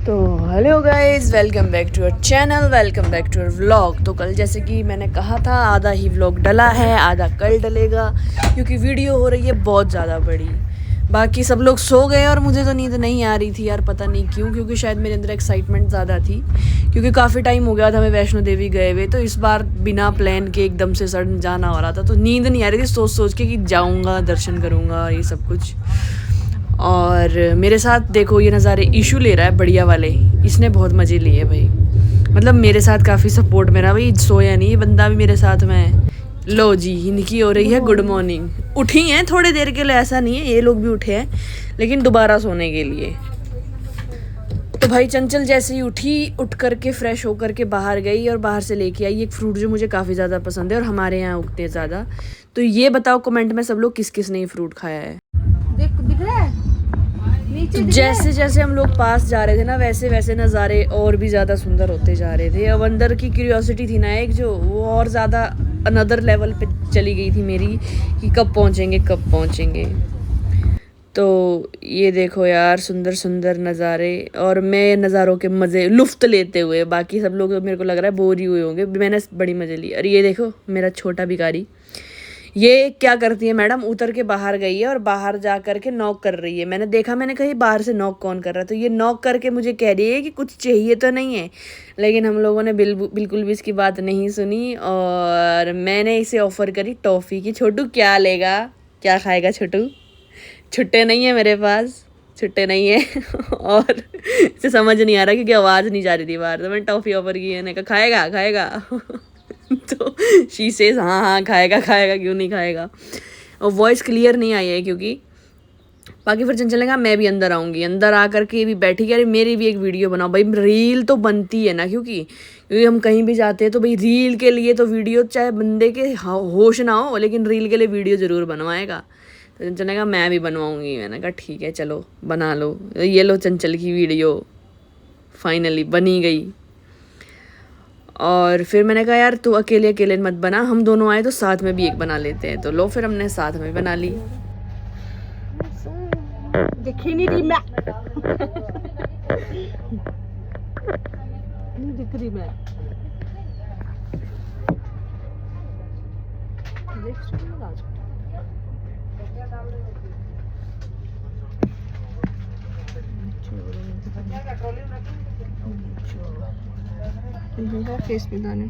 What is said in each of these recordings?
तो hello guys, welcome back to our channel, welcome back to our vlog. तो कल जैसे कि मैंने कहा था आधा ही व्लॉग डला है, आधा कल डलेगा क्योंकि वीडियो हो रही है बहुत ज़्यादा बड़ी। बाकी सब लोग सो गए और मुझे तो नींद नहीं आ रही थी यार, पता नहीं क्यों, क्योंकि शायद मेरे अंदर एक्साइटमेंट ज़्यादा थी क्योंकि काफ़ी टाइम हो गया था मैं वैष्णो देवी गए हुए। तो इस बार बिना प्लान के एकदम से सडन जाना हो रहा था, तो नींद नहीं आ रही थी सोच सोच के कि जाऊँगा, दर्शन करूँगा, ये सब कुछ। और मेरे साथ देखो ये नज़ारे ईशू ले रहा है बढ़िया वाले, इसने बहुत मज़े लिए भाई। मतलब मेरे साथ काफ़ी सपोर्ट मेरा, भाई सोया नहीं ये बंदा भी मेरे साथ में। लो जी, इनकी हो रही है गुड मॉर्निंग। उठी हैं थोड़ी देर के लिए, ऐसा नहीं है, ये लोग भी उठे हैं लेकिन दोबारा सोने के लिए। तो भाई चंचल जैसे ही उठी, उठ करके फ्रेश होकर के बाहर गई और बाहर से लेके आई एक फ्रूट जो मुझे काफ़ी ज़्यादा पसंद है और हमारे यहाँ उगते हैं ज़्यादा। तो ये बताओ कमेंट में सब लोग किस किस ने ये फ्रूट खाया है। दिख रहा है नीचे। तो जैसे जैसे हम लोग पास जा रहे थे ना, वैसे वैसे नज़ारे और भी ज़्यादा सुंदर होते जा रहे थे। अब अंदर की क्यूरियोसिटी थी ना एक, जो वो और ज़्यादा अनदर लेवल पे चली गई थी मेरी कि कब पहुँचेंगे कब पहुँचेंगे। तो ये देखो यार, सुंदर सुंदर नज़ारे, और मैं नज़ारों के मज़े लुफ्त लेते हुए, बाकी सब लोग मेरे को लग रहा है बोर ही हुए होंगे, मैंने बड़ी मज़े ली। और ये देखो मेरा छोटा भिखारी, ये क्या करती है मैडम, उतर के बाहर गई है और बाहर जा करके नॉक कर रही है। मैंने देखा, मैंने कही बाहर से नॉक कौन कर रहा है, तो ये नॉक करके मुझे कह रही है कि कुछ चाहिए तो नहीं है। लेकिन हम लोगों ने बिल्कुल भी इसकी बात नहीं सुनी और मैंने इसे ऑफ़र करी टॉफ़ी की। छोटू क्या लेगा, क्या खाएगा छोटू? छुट्टे नहीं है मेरे पास, छुट्टे नहीं है और इसे समझ नहीं आ रहा क्योंकि आवाज़ नहीं जा रही थी बाहर, तो मैंने टॉफ़ी ऑफ़र की है, मैंने कहा खाएगा खाएगा तो शी सेज हाँ हाँ खाएगा खाएगा, क्यों नहीं खाएगा। और वॉइस क्लियर नहीं आई है क्योंकि बाकी फिर चंचल ने कहा मैं भी अंदर आऊँगी, अंदर आ करके भी बैठी कि अरे मेरी भी एक वीडियो बनाओ। भाई रील तो बनती है ना, क्योंकि हम कहीं भी जाते हैं तो भाई रील के लिए तो वीडियो, चाहे बंदे के होश ना हो लेकिन रील के लिए वीडियो ज़रूर बनवाएगा। तो चंचल ने कहा मैं भी बनवाऊँगी। मैंने कहा ठीक है चलो बना लो। ये लो चंचल की वीडियो फाइनली बनी गई। और फिर मैंने कहा यार तू अकेले अकेले मत बना, हम दोनों आए तो साथ में भी एक बना लेते हैं। तो लो फिर हमने साथ में बना ली। दिखी नहीं रही मैं नहीं दिख रही मैं। फेस पे दाने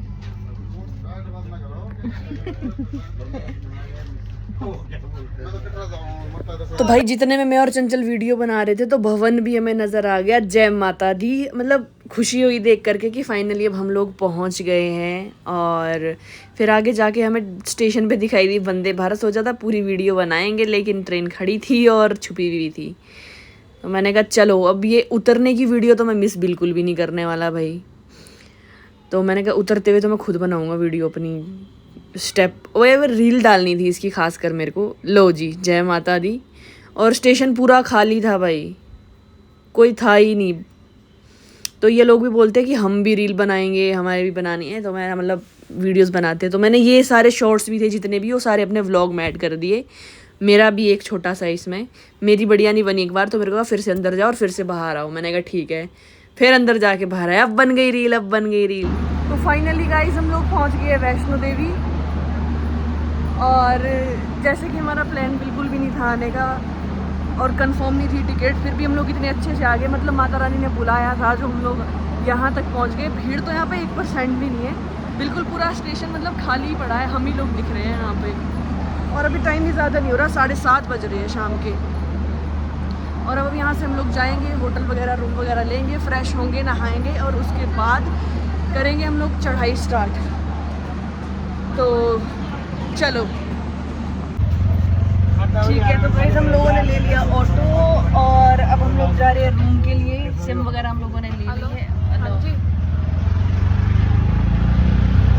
तो भाई जितने में मैं और चंचल वीडियो बना रहे थे तो भवन भी हमें नज़र आ गया। जय माता दी, मतलब खुशी हुई देख करके कि फाइनली अब हम लोग पहुंच गए हैं। और फिर आगे जाके हमें स्टेशन पे दिखाई दी वंदे भारत। सोचा था पूरी वीडियो बनाएंगे लेकिन ट्रेन खड़ी थी और छुपी हुई थी, तो मैंने कहा चलो अब ये उतरने की वीडियो तो मैं मिस बिल्कुल भी नहीं करने वाला भाई। तो मैंने कहा उतरते हुए तो मैं खुद बनाऊँगा वीडियो अपनी स्टेप, वो रील डालनी थी इसकी खास कर मेरे को। लो जी, जय माता दी। और स्टेशन पूरा खाली था भाई, कोई था ही नहीं। तो ये लोग भी बोलते हैं कि हम भी रील बनाएंगे, हमारे भी बनानी है, तो मैं मतलब वीडियोस बनाते हैं। तो मैंने ये सारे शॉर्ट्स भी थे जितने भी, वो सारे अपने व्लॉग में ऐड कर दिए। मेरा भी एक छोटा सा इसमें, मेरी बढ़िया नहीं बनी एक बार, तो मेरे को कहा फिर से अंदर जाओ और फिर से बाहर आओ। मैंने कहा ठीक है, फिर अंदर जाके बाहर आया, अब बन गई रील, अब बन गई रील। तो फाइनली गाइस हम लोग पहुँच गए वैष्णो देवी। और जैसे कि हमारा प्लान बिल्कुल भी नहीं था आने का और कंफर्म नहीं थी टिकट, फिर भी हम लोग इतने अच्छे से आ गए। मतलब माता रानी ने बुलाया था जो हम लोग यहाँ तक पहुँच गए। भीड़ तो यहाँ पे 1% भी नहीं है, बिल्कुल पूरा स्टेशन मतलब खाली पड़ा है, हम ही लोग दिख रहे हैं यहाँ पे। और अभी टाइम भी ज़्यादा नहीं हो रहा, 7:30 बज रहे हैं शाम के। और अब यहाँ से हम लोग जाएंगे, होटल वगैरह रूम वगैरह लेंगे, फ्रेश होंगे, नहाएंगे और उसके बाद करेंगे हम लोग चढ़ाई स्टार्ट। तो चलो ठीक है। तो गाइस हम लोगों ने ले लिया ऑटो और अब हम लोग जा रहे हैं रूम के लिए। सिम वगैरह हम लोगों ने ले ली है।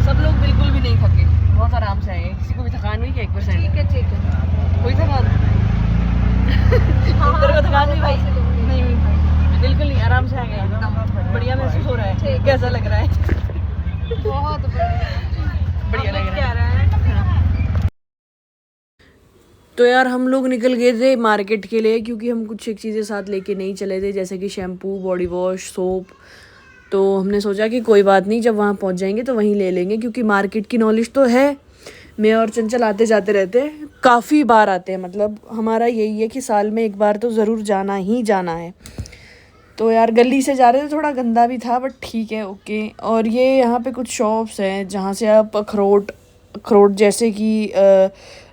सब लोग बिल्कुल भी नहीं थके, बहुत आराम से आए, किसी को भी थकान नहीं, 1%। ठीक है कोई थकान हाँ, तेरे को थकान नहीं भाई? नहीं हुई भाई, बिल्कुल नहीं, आराम से आ गए, एकदम बढ़िया महसूस हो रहा है। कैसा लग रहा है? बहुत बढ़िया बढ़िया लग रहा है। तो यार हम लोग निकल गए थे मार्केट के लिए, क्योंकि हम कुछ एक चीज़ें साथ लेके नहीं चले थे, जैसे कि शैम्पू, बॉडी वॉश, सोप। तो हमने सोचा कि कोई बात नहीं, जब वहाँ पहुँच जाएंगे तो वहीं ले लेंगे, क्योंकि मार्केट की नॉलेज तो है। मैं और चंचल आते जाते रहते हैं, काफ़ी बार आते हैं, मतलब हमारा यही है कि साल में एक बार तो ज़रूर जाना ही जाना है। तो यार गली से जा रहे थे, थोड़ा गंदा भी था बट ठीक है, ओके। और ये यहाँ पे कुछ शॉप्स हैं जहाँ से आप अखरोट जैसे कि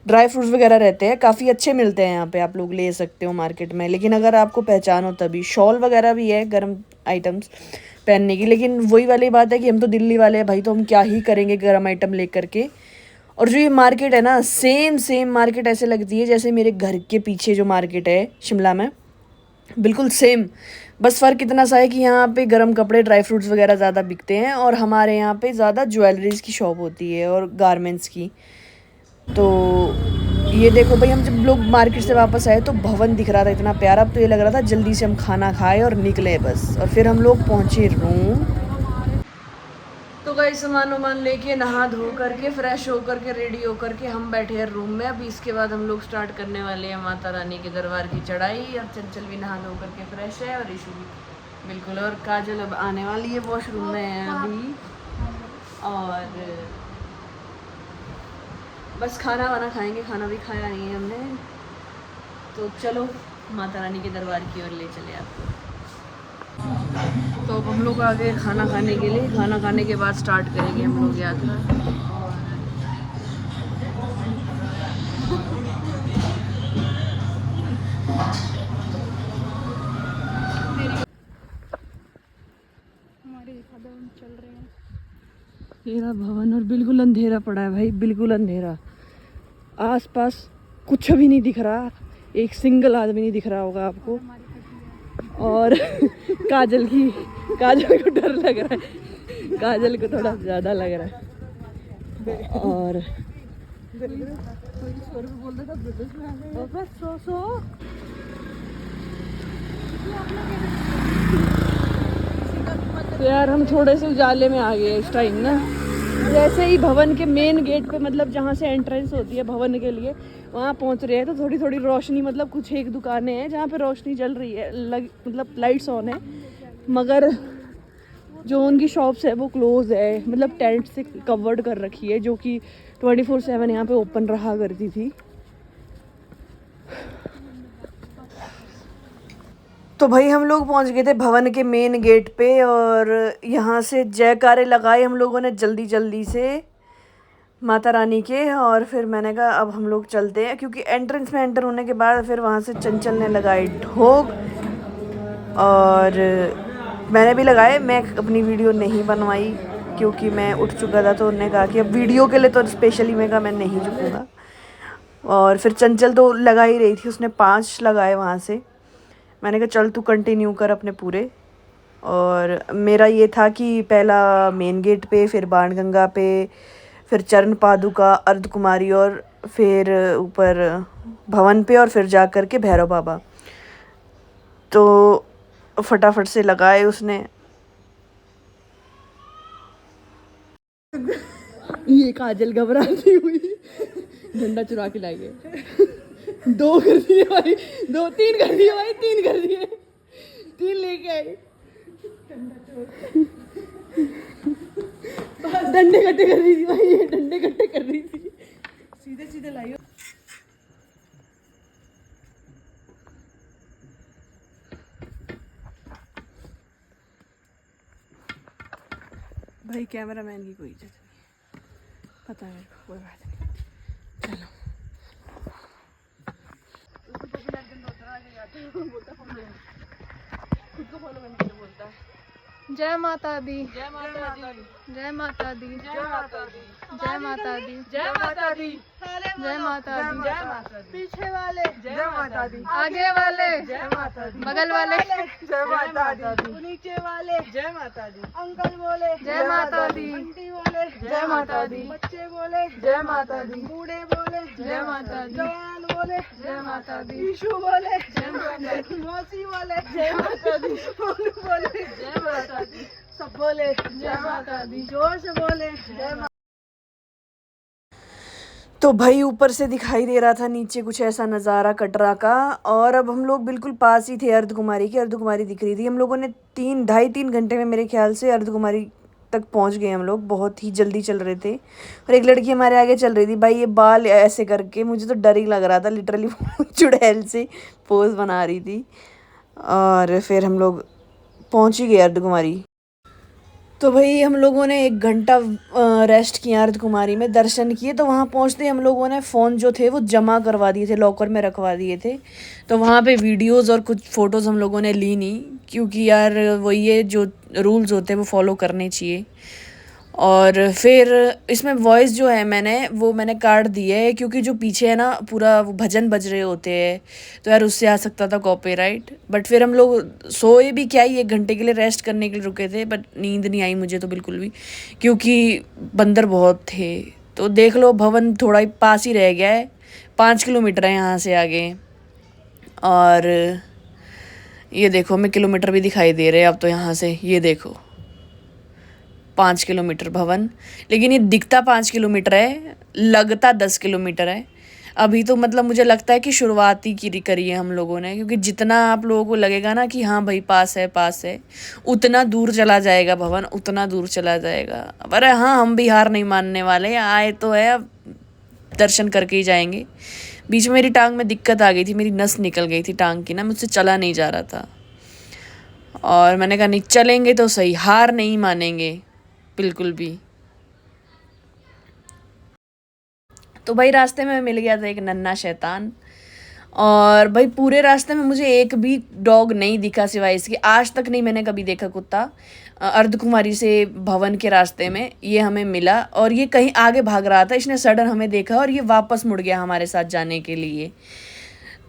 ड्राई फ्रूट्स वगैरह रहते हैं, काफ़ी अच्छे मिलते हैं यहाँ पे, आप लोग ले सकते हो मार्केट में। लेकिन अगर आपको पहचान हो तभी। शॉल वगैरह भी है, गर्म आइटम्स पहनने की। लेकिन वही वाली बात है कि हम तो दिल्ली वाले हैं भाई, तो हम क्या ही करेंगे गर्म आइटम ले करके। और जो ये मार्केट है ना, सेम मार्केट ऐसे लगती है जैसे मेरे घर के पीछे जो मार्केट है शिमला में, बिल्कुल सेम। बस फ़र्क इतना सा है कि यहाँ पे गर्म कपड़े, ड्राई फ्रूट्स वगैरह ज़्यादा बिकते हैं, और हमारे यहाँ पे ज़्यादा ज्वेलरीज़ की शॉप होती है और गारमेंट्स की। तो ये देखो भाई, हम जब लोग मार्केट से वापस आए तो भवन दिख रहा था इतना प्यारा। अब तो ये लग रहा था जल्दी से हम खाना खाए और निकले बस। और फिर हम लोग पहुँचे रूम। तो गए सामान वामान लेके, नहा धो करके, फ्रेश हो करके, रेडी हो करके हम बैठे हैं रूम में। अभी इसके बाद हम लोग स्टार्ट करने वाले हैं माता रानी के दरबार की चढ़ाई। और चंचल भी नहा धो करके फ्रेश है, और ईशु भी बिल्कुल। और काजल अब आने वाली है, वॉशरूम में है अभी। और बस खाना वाना खाएंगे, खाना भी खाया नहीं है हमने। तो चलो माता रानी के दरबार की ओर ले चले आपको। तो अब हम लोग आ गए खाना खाने के लिए। खाना खाने के बाद स्टार्ट करेंगे हम लोग यात्रा। हमारे कदम चल रहे हैं। तेरा भवन, और बिल्कुल अंधेरा पड़ा है भाई, बिल्कुल अंधेरा। आसपास कुछ भी नहीं दिख रहा, एक सिंगल आदमी नहीं दिख रहा होगा आपको। और काजल को डर लग रहा है, काजल को थोड़ा ज़्यादा लग रहा है। और तो यार हम थोड़े से उजाले में आ गए इस टाइम ना। जैसे ही भवन के मेन गेट पे, मतलब जहाँ से एंट्रेंस होती है भवन के लिए, वहाँ पहुँच रहे हैं, तो थोड़ी थोड़ी रोशनी, मतलब कुछ एक दुकानें हैं जहाँ पे रोशनी जल रही है, मतलब लाइट्स ऑन है। मगर जो उनकी शॉप्स है वो क्लोज है, मतलब टेंट से कवर्ड कर रखी है, जो कि 24/7 यहाँ पे ओपन रहा करती थी। तो भाई हम लोग पहुंच गए थे भवन के मेन गेट पे, और यहाँ से जयकारे लगाए हम लोगों ने जल्दी से माता रानी के। और फिर मैंने कहा अब हम लोग चलते हैं, क्योंकि एंट्रेंस में एंटर होने के बाद फिर वहाँ से चंचल ने लगाए ढोक, और मैंने भी लगाए। मैं अपनी वीडियो नहीं बनवाई क्योंकि मैं उठ चुका था, तो उन्होंने कहा कि अब वीडियो के लिए तो स्पेशली मैं कहा मैं नहीं झुकूँगा। और फिर चंचल तो लगा ही रही थी, उसने 5 लगाए वहाँ से। मैंने कहा चल तू कंटिन्यू कर अपने पूरे। और मेरा ये था कि पहला मेन गेट पे, फिर बाणगंगा पे, फिर चरण पादुका, अर्धकुमारी, और फिर ऊपर भवन पे, और फिर जा कर के भैरव बाबा। तो फटाफट से लगाए उसने। ये काजल घबराती हुई झंडा चुरा के लाई है। 2 कर दिए भाई, 3 कर दिए भाई, 3 कर दिए, 3 लेके आई। डंडे इकट्ठे कर रही थी भाई, ये डंडे इकट्ठे कर रही थी। सीधे लाइयो। भाई कैमरामैन की कोई इज्जत नहीं, पता है मेरे को, कोई बात नहीं। चलो खुद को फॉलो करने के लिए बोलता है। जय माता दी, जय माता दी, जय माता दी, जय माता दी, जय माता दी, जय माता दी, जय माता दी, जय माता दी, पीछे वाले जय माता दी, आगे वाले जय माता दी, बगल वाले जय माता दी, नीचे वाले जय माता दी, अंकल बोले जय माता दी, आंटी बोले जय माता दी, बच्चे बोले जय माता दी, बूढ़े बोले जय माता दी, जवान बोले जय माता दी, यीशु बोले जय माता दी, मौसी बोले जय माता दी, मोनू बोले जय माता दी, सब बोले जय माता दी, जोर से बोले जय माता। तो भाई ऊपर से दिखाई दे रहा था नीचे कुछ ऐसा नज़ारा कटरा का। और अब हम लोग बिल्कुल पास ही थे अर्धकुमारी के। अर्धकुमारी दिख रही थी। हम लोगों ने 3 ढाई 3 घंटे में मेरे ख्याल से अर्धकुमारी तक पहुंच गए हम लोग। बहुत ही जल्दी चल रहे थे। और एक लड़की हमारे आगे चल रही थी। भाई ये बाल ऐसे करके मुझे तो डर ही लग रहा था लिटरली। चुड़ैल से पोज बना रही थी। और फिर हम लोग पहुंच ही गए अर्धकुमारी। तो भाई हम लोगों ने 1 घंटा रेस्ट किया अर्धकुमारी में, दर्शन किए। तो वहाँ पहुँचते ही हम लोगों ने फ़ोन जो थे वो जमा करवा दिए थे, लॉकर में रखवा दिए थे। तो वहाँ पे वीडियोस और कुछ फ़ोटोज़ हम लोगों ने ली नहीं, क्योंकि यार वो ये जो रूल्स होते हैं वो फॉलो करने चाहिए। और फिर इसमें वॉइस जो है मैंने काट दी है, क्योंकि जो पीछे है ना पूरा वो भजन बज रहे होते हैं, तो यार उससे आ सकता था कॉपीराइट। बट फिर हम लोग सोए भी क्या ही, 1 घंटे के लिए रेस्ट करने के लिए रुके थे। बट नींद नहीं आई मुझे तो बिल्कुल भी, क्योंकि बंदर बहुत थे। तो देख लो भवन थोड़ा ही पास ही रह गया है, 5 किलोमीटर है यहाँ से आगे। और ये देखो हमें किलोमीटर भी दिखाई दे रहे हैं अब तो यहाँ से। ये देखो 5 किलोमीटर भवन, लेकिन ये दिखता 5 किलोमीटर है, लगता 10 किलोमीटर है। अभी तो मतलब मुझे लगता है कि शुरुआत ही की करी है हम लोगों ने, क्योंकि जितना आप लोगों को लगेगा ना कि हाँ भाई पास है, उतना दूर चला जाएगा भवन, उतना दूर चला जाएगा। पर हाँ हम भी हार नहीं मानने वाले, आए तो है, अब दर्शन करके ही जाएंगे। बीच में मेरी टांग में दिक्कत आ गई थी, मेरी नस निकल गई थी टांग की ना, मुझसे चला नहीं जा रहा था। और मैंने कहा नहीं चलेंगे तो सही, हार नहीं मानेंगे बिल्कुल भी। तो भाई रास्ते में मिल गया था एक नन्हा शैतान। और भाई पूरे रास्ते में मुझे एक भी डॉग नहीं दिखा सिवाय इसके। आज तक नहीं मैंने कभी देखा कुत्ता। अर्धकुमारी से भवन के रास्ते में ये हमें मिला, और ये कहीं आगे भाग रहा था। इसने सडन हमें देखा और ये वापस मुड़ गया हमारे साथ जाने के लिए।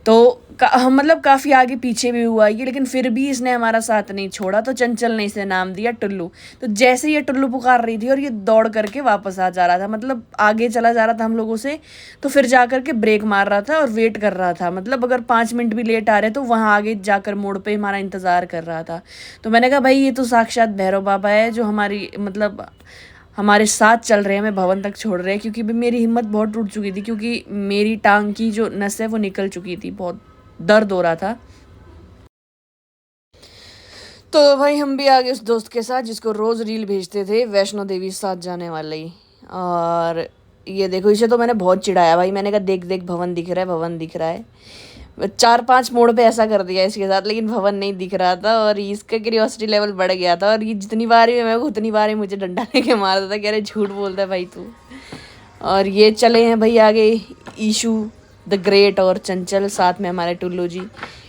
तो हम मतलब काफ़ी आगे पीछे भी हुआ ये, लेकिन फिर भी इसने हमारा साथ नहीं छोड़ा। तो चंचल ने इसे नाम दिया टुल्लू। तो जैसे ये टुल्लू पुकार रही थी और ये दौड़ करके वापस आ जा रहा था, मतलब आगे चला जा रहा था हम लोगों से, तो फिर जा कर के ब्रेक मार रहा था और वेट कर रहा था। मतलब अगर 5 मिनट भी लेट आ रहे तो वहाँ आगे जाकर मोड़ पे हमारा इंतज़ार कर रहा था। तो मैंने कहा भाई ये तो साक्षात भैरव बाबा है, जो हमारी मतलब हमारे साथ चल रहे हैं, हमें भवन तक छोड़ रहे हैं। क्योंकि भी मेरी हिम्मत बहुत टूट चुकी थी, क्योंकि मेरी टांग की जो नस है वो निकल चुकी थी, बहुत दर्द हो रहा था। तो भाई हम भी आ गए उस दोस्त के साथ जिसको रोज़ रील भेजते थे, वैष्णो देवी साथ जाने वाले ही। और ये देखो इसे तो मैंने बहुत चिढ़ाया भाई, मैंने कहा देख देख भवन दिख रहा है, भवन दिख रहा है। 4-5 मोड़ पे ऐसा कर दिया इसके साथ, लेकिन भवन नहीं दिख रहा था। और इसका क्यूरियोसिटी लेवल बढ़ गया था, और ये जितनी बार ही मैं उतनी बार ही मुझे डंडा लेके मारता था, कह रहे झूठ बोलता है भाई तू। और ये चले हैं भाई आगे ईशू द ग्रेट और चंचल, साथ में हमारे टुल्लू जी।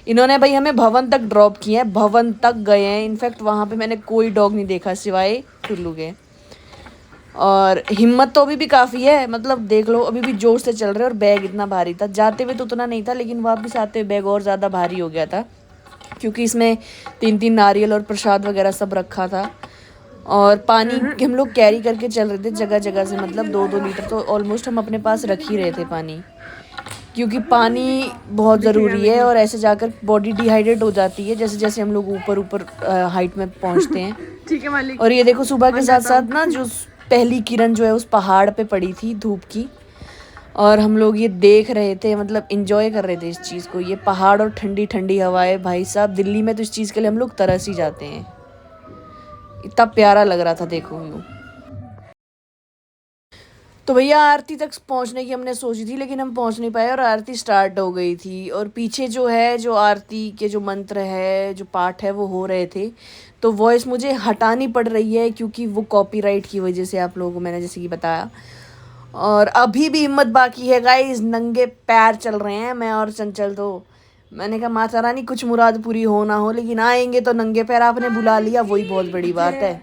इन्होंने भाई हमें भवन तक ड्रॉप किया है, भवन तक गए हैं। इनफैक्ट वहाँ पे मैंने कोई डॉग नहीं देखा सिवाय टुल्लू के। और हिम्मत तो अभी भी काफ़ी है, मतलब देख लो अभी भी जोर से चल रहे हैं। और बैग इतना भारी था, जाते हुए तो उतना नहीं था, लेकिन वापस आते हुए बैग और ज़्यादा भारी हो गया था, क्योंकि इसमें 3-3 नारियल और प्रसाद वगैरह सब रखा था। और पानी हम लोग कैरी करके चल रहे थे जगह जगह से, मतलब 2-2 लीटर तो ऑलमोस्ट हम अपने पास रख ही रहे थे पानी, क्योंकि पानी बहुत ज़रूरी है। और ऐसे जाकर बॉडी डिहाइड्रेट हो जाती है जैसे जैसे हम लोग ऊपर ऊपर हाइट में पहुंचते हैं। ठीक है मालिक। और ये देखो सुबह के साथ साथ ना जो पहली किरण जो है उस पहाड़ पे पड़ी थी धूप की, और हम लोग ये देख रहे थे, मतलब इंजॉय कर रहे थे इस चीज़ को। ये पहाड़ और ठंडी ठंडी हवाएं, भाई साहब दिल्ली में तो इस चीज़ के लिए हम लोग तरस ही जाते हैं। इतना प्यारा लग रहा था देखो व्यू। तो भैया आरती तक पहुंचने की हमने सोची थी, लेकिन हम पहुंच नहीं पाए और आरती स्टार्ट हो गई थी। और पीछे जो है जो आरती के जो मंत्र है, जो पाठ है वो हो रहे थे। तो वॉइस मुझे हटानी पड़ रही है, क्योंकि वो कॉपीराइट की वजह से, आप लोगों को मैंने जैसे कि बताया। और अभी भी हिम्मत बाकी है गाइस, नंगे पैर चल रहे हैं मैं और चंचल। तो मैंने कहा माता रानी कुछ मुराद पूरी हो ना हो, लेकिन आएंगे तो नंगे पैर। आपने बुला लिया वही बहुत बड़ी बात है।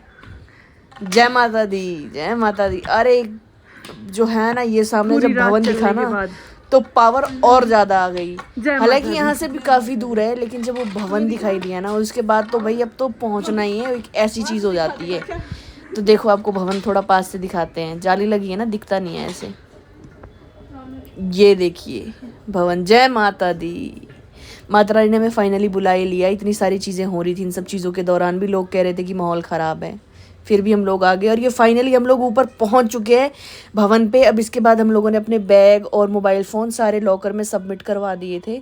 जय माता दी, जय माता दी। अरे जो है ना ये सामने जब भवन दिखा ना तो पावर और ज़्यादा आ गई। हालांकि यहाँ से भी काफ़ी दूर है, लेकिन जब वो भवन दिखाई दिया ना उसके बाद तो भाई अब तो पहुँचना ही है, एक ऐसी चीज़ हो जाती है। तो देखो आपको भवन थोड़ा पास से दिखाते हैं, जाली लगी है ना, दिखता नहीं है ऐसे। ये देखिए भवन। जय माता दी। माता रानी ने हमें फाइनली बुला ही लिया। इतनी सारी चीज़ें हो रही थी, इन सब चीज़ों के दौरान भी लोग कह रहे थे कि माहौल ख़राब है, फिर भी हम लोग आ गए और ये फाइनली हम लोग ऊपर पहुंच चुके हैं भवन पे। अब इसके बाद हम लोगों ने अपने बैग और मोबाइल फ़ोन सारे लॉकर में सबमिट करवा दिए थे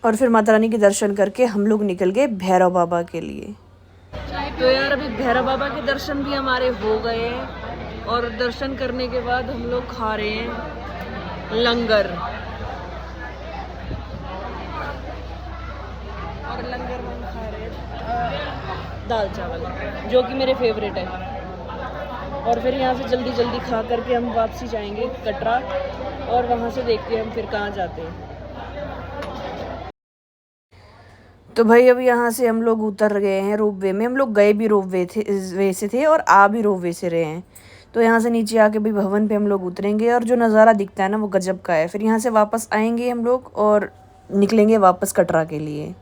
और फिर माता रानी के दर्शन करके हम लोग निकल गए भैरव बाबा के लिए। तो यार अभी भैरव बाबा के दर्शन भी हमारे हो गए हैं और दर्शन करने के बाद हम लोग खा रहे हैं लंगर। और लंगर में हम खा रहे हैं दाल चावल, जो कि मेरे फेवरेट है। और फिर यहाँ से जल्दी जल्दी खा करके हम वापसी जाएंगे कटरा और वहाँ से देखते हैं हम फिर कहाँ जाते हैं। तो भाई अभी यहाँ से हम लोग उतर गए हैं रोपवे में। हम लोग गए भी वे से थे और आ भी रोपवे से रहे हैं। तो यहाँ से नीचे आके भी भवन पे हम लोग उतरेंगे और जो नज़ारा दिखता है ना वो गजब का है। फिर यहाँ से वापस आएंगे हम लोग और निकलेंगे वापस कटरा के लिए।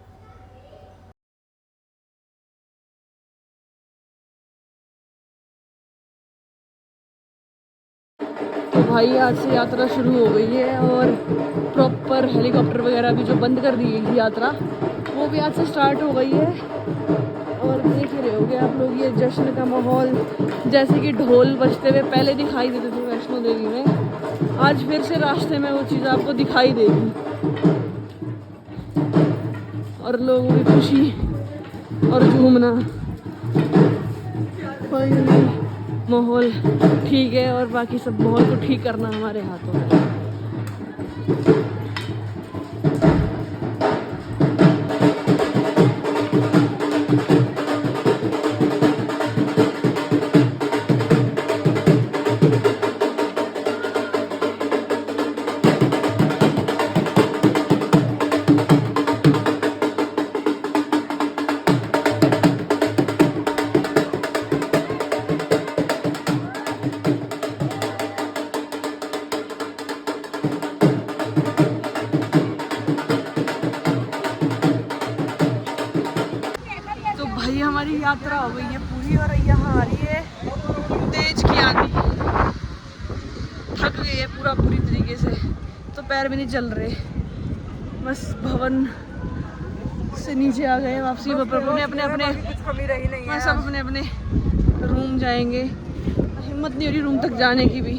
तो भाई आज से यात्रा शुरू हो गई है और प्रॉपर हेलीकॉप्टर वगैरह भी जो बंद कर दी गई थी यात्रा, वो भी आज से स्टार्ट हो गई है। और देख ही रहे होगे आप लोग ये जश्न का माहौल, जैसे कि ढोल बजते हुए पहले दिखाई देते थे वैष्णो देवी में, आज फिर से रास्ते में वो चीज़ आपको दिखाई देगी और लोगों की खुशी और झूमना। फाइनली माहौल ठीक है और बाकी सब माहौल को ठीक करना हमारे हाथों में। भाई हमारी यात्रा हो गई है पूरी और यहाँ आ रही है तेज की आंधी। थक गई है पूरी तरीके से, तो पैर भी नहीं चल रहे। बस भवन से नीचे आ गए वापसी। अपने सब अपने रूम जाएंगे। हिम्मत नहीं हो रही रूम तक जाने की भी।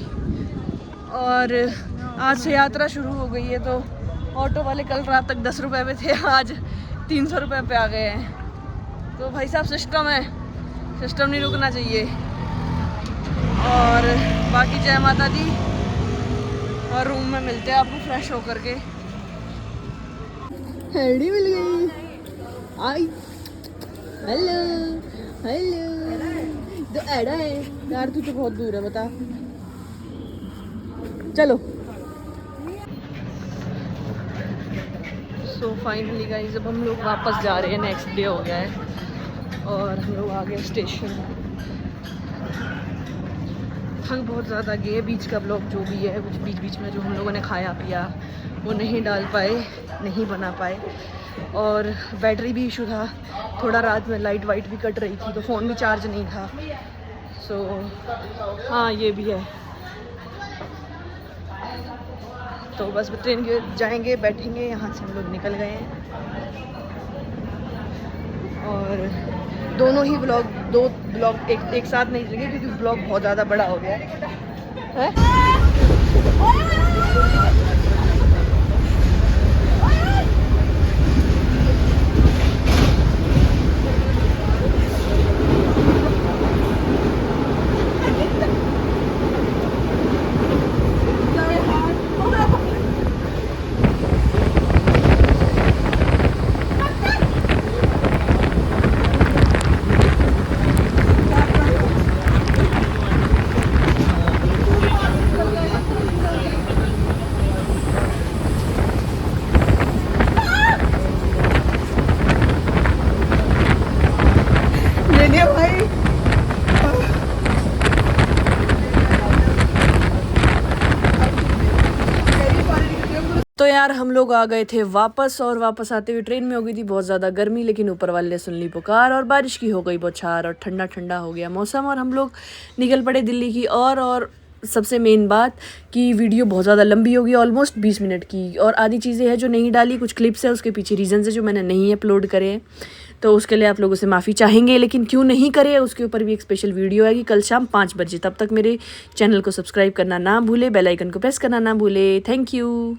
और आज से यात्रा शुरू हो गई है, तो ऑटो वाले कल रात तक 10 रुपये में थे, आज 300 रुपये पे आ गए हैं। तो भाई साहब सिस्टम है, सिस्टम नहीं रुकना चाहिए। और बाकी जय माता दी। और रूम में मिलते हैं आपको फ्रेश होकर के। हेडी मिल गई। आई हेलो हेलो। तो एडा है यार, तू तो बहुत दूर है, बता। चलो। सो फाइनली गाइस जब हम लोग वापस जा रहे हैं, नेक्स्ट डे हो गया है और हम लोग आ गए स्टेशन। थक बहुत ज़्यादा गए। बीच का ब्लॉग जो भी है, कुछ बीच में जो हम लोगों ने खाया पिया वो नहीं डाल पाए, नहीं बना पाए। और बैटरी भी इशू था थोड़ा, रात में लाइट वाइट भी कट रही थी, तो फ़ोन भी चार्ज नहीं था। सो हाँ ये भी है। तो बस ट्रेन के जाएंगे, बैठेंगे, यहाँ से हम लोग निकल गए हैं। और दोनों ही दो ब्लॉग एक साथ नहीं चलेंगे क्योंकि ब्लॉग बहुत ज़्यादा बड़ा हो गया है। तो यार हम लोग आ गए थे वापस, और वापस आते हुए ट्रेन में हो गई थी बहुत ज़्यादा गर्मी, लेकिन ऊपर वाले ने सुन ली पुकार और बारिश की हो गई बौछार और ठंडा ठंडा हो गया मौसम और हम लोग निकल पड़े दिल्ली की। और सबसे मेन बात कि वीडियो बहुत ज़्यादा लंबी होगी, ऑलमोस्ट 20 मिनट की, और आधी चीज़ें हैं जो नहीं डाली, कुछ क्लिप्स है, उसके पीछे रीज़न्स है जो मैंने नहीं अपलोड करे हैं। तो उसके लिए आप लोगों से माफ़ी चाहेंगे, लेकिन क्यों नहीं करे, उसके ऊपर भी एक स्पेशल वीडियो आएगी कल शाम 5 बजे। तब तक मेरे चैनल को सब्सक्राइब करना ना भूले, बेल आइकन को प्रेस करना ना भूले। Thank you.